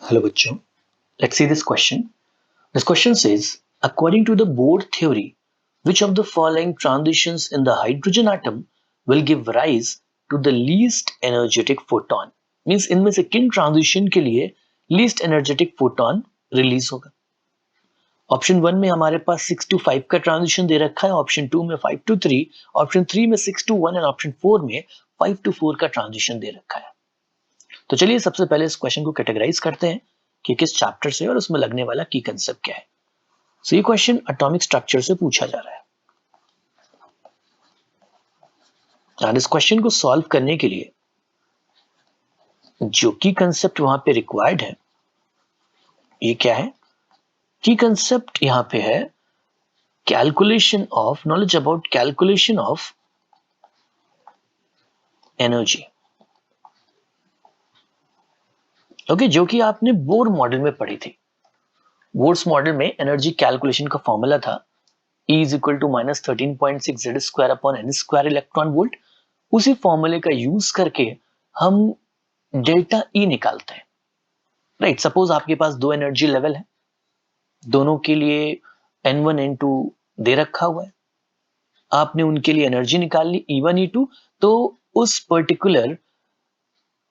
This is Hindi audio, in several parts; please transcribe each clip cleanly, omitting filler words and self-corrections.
Hello bachcho. Let's see this question. This question says, according to the Bohr theory, which of the following transitions in the hydrogen atom will give rise to the least energetic photon? Means इनमें से किन ट्रांजिशन के लिए least energetic photon रिलीज होगा? ऑप्शन 1 में हमारे पास 6 to 5 का ट्रांजिशन दे रखा है, ऑप्शन 2 में 5 to 3, ऑप्शन 3 में 6 to 1 और ऑप्शन 4 में 5 to 4 का ट्रांजिशन दे रखा है. तो चलिए सबसे पहले इस क्वेश्चन को कैटेगराइज करते हैं कि किस चैप्टर से और उसमें लगने वाला की कंसेप्ट क्या है. सो ये क्वेश्चन एटॉमिक स्ट्रक्चर से पूछा जा रहा है. और इस क्वेश्चन को सॉल्व करने के लिए जो की कंसेप्ट वहां पे रिक्वायर्ड है, ये क्या है? की कंसेप्ट यहां पे है calculation of knowledge about calculation of energy. Okay, जो कि आपने बोर मॉडल में पढ़ी थी. बोर्स मॉडल में एनर्जी कैलकुलेशन का फॉर्मूला था E is equal to minus 13.6 Z square upon N square electron volt. उसी फॉर्मूले का यूज करके हम डेल्टा E निकालते हैं. राइट, सपोज आपके पास दो एनर्जी लेवल है, दोनों के लिए N1 N2 दे रखा हुआ है. आपने उनके लिए एनर्जी निकाल ली E1 E2, तो उस पर्टिकुलर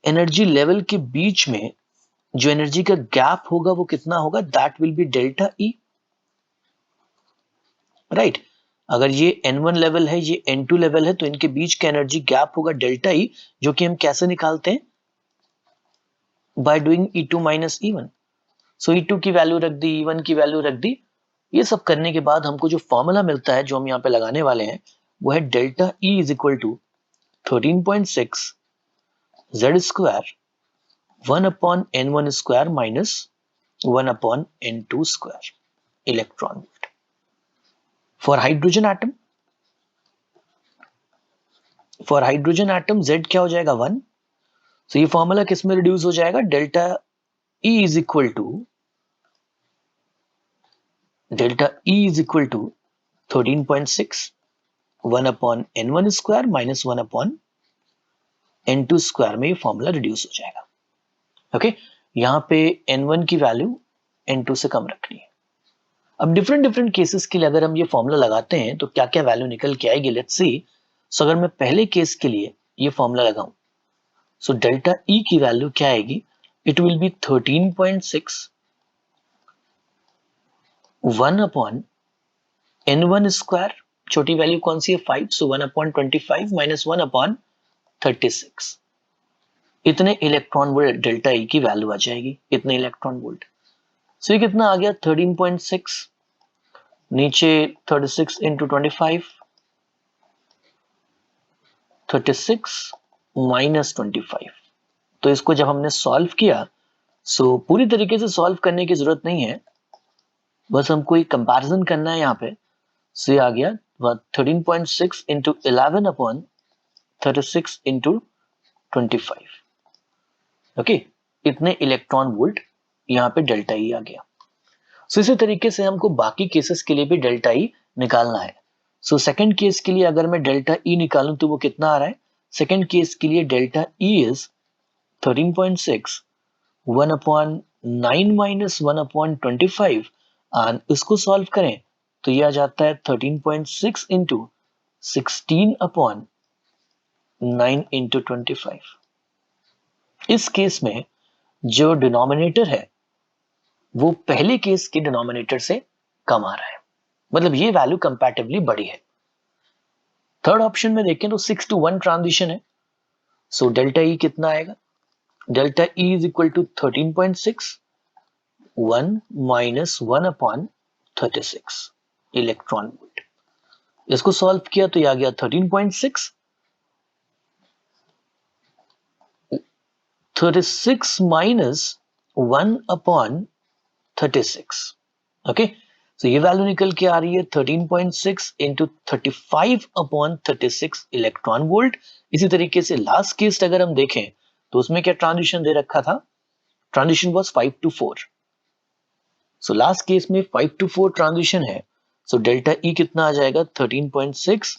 एनर्जी लेवल के बीच में जो एनर्जी का गैप होगा वो कितना होगा? That will be delta E. Right, अगर ये N1 लेवल है, ये N2 लेवल है, तो इनके बीच का एनर्जी गैप होगा डेल्टा E, जो कि हम कैसे निकालते हैं? By doing E2 minus E1. So E2 की वैल्यू रख दी, E1 की वैल्यू रख दी. ये सब करने के बाद हमको जो फॉर्मूला मिलता है, जो हम यहाँ पे लगाने वाले हैं, वो है delta E is equal to 13.6 Z square 1 upon N1 square minus 1 upon N2 square electron volt. For hydrogen atom Z क्या हो जाएगा? 1. तो ये फॉर्मूला किस में रिड्यूस हो जाएगा? Delta E is equal to 13.6 1 upon N1 square minus 1 upon N2 square में ये फॉर्मूला रिड्यूस हो जाएगा. ओके, यहाँ पे N1 की वैल्यू N2 से कम रखनी है. अब डिफरेंट केसेस के लिए अगर हम ये फॉर्मूला लगाते हैं तो क्या क्या वैल्यू निकल के आएगी, लेट्स सी. सो अगर मैं पहले केस के लिए ये फॉर्मूला लगाऊं, सो डेल्टा E की वैल्यू क्या आएगी? It will be 13.6 1 upon N1 square, छोटी वैल्यू कौन सी है? 5. सो 1 अपॉन 25 माइनस 1 अपॉन 36. इतने इलेक्ट्रॉन वोल्ट डेल्टा E की वैल्यू आ जाएगी, इतने इलेक्ट्रॉन वोल्ट. सो ये कितना आ गया? 13.6, नीचे 36 इंटू 25, 36 माइनस 25. तो इसको जब हमने सॉल्व किया, सो पूरी तरीके से सॉल्व करने की जरूरत नहीं है, बस हमको एक कंपैरिजन करना है यहाँ पे. सो ये आ गया 13.6 इंटू 11 अपॉन 36 इंटू 25. ओके, इतने इलेक्ट्रॉन वोल्ट यहाँ पे डेल्टा E आ गया. सो इसी तरीके से हमको बाकी केसेस के लिए भी डेल्टा E निकालना है. सो सेकंड केस के लिए अगर मैं डेल्टा E निकालूं तो वो कितना आ रहा है? सेकंड केस के लिए delta E is 13.6 1 upon 9 minus 1 upon 25. And इसको सॉल्व करें तो ये आ जाता है 13.6 इंटू 16 अपॉन 9 इंटू 25. इस केस में जो डिनोमिनेटर है वो पहले केस के डिनोमिनेटर से कम आ रहा है, मतलब ये वैल्यू कंपैरेटिवली बड़ी है. थर्ड ऑप्शन में देखें तो 6 to 1 ट्रांजिशन है. सो डेल्टा E कितना आएगा? Delta E is equal to 13.6 1 minus 1 upon 36 electron volt. इसको सॉल्व किया तो ये आ गया 13.6 36 माइनस 1 अपॉन 36. ओके, तो ये वैल्यू निकल के आ रही है 13.6 इंटू 35 अपॉन 36 इलेक्ट्रॉन वोल्ट. इसी तरीके से लास्ट केस अगर हम देखें तो उसमें क्या ट्रांजिशन दे रखा था? Transition was 5 to 4. So last case में 5 to 4 ट्रांजिशन है. सो डेल्टा E कितना आ जाएगा? 13.6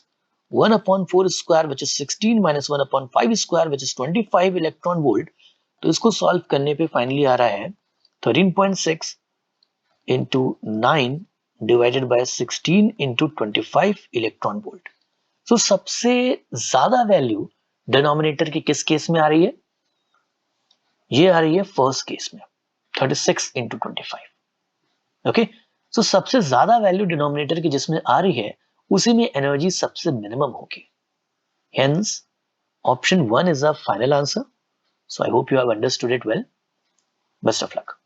1 upon 4 square which is 16 minus 1 upon 5 square which is 25 electron volt. तो इसको सॉल्व करने पे फाइनली आ रहा है 13.6 into 9 divided by 16 into 25 electron volt. तो सबसे ज्यादा वैल्यू डिनोमिनेटर की किस केस में आ रही है? ये आ रही है फर्स्ट केस में 36 into 25। ओके, सो सबसे ज्यादा वैल्यू डिनोमिनेटर की जिसमें आ रही है उसी में एनर्जी सबसे मिनिमम होगी। Hence option 1 is our final answer. So I hope you have understood it well. Best of luck.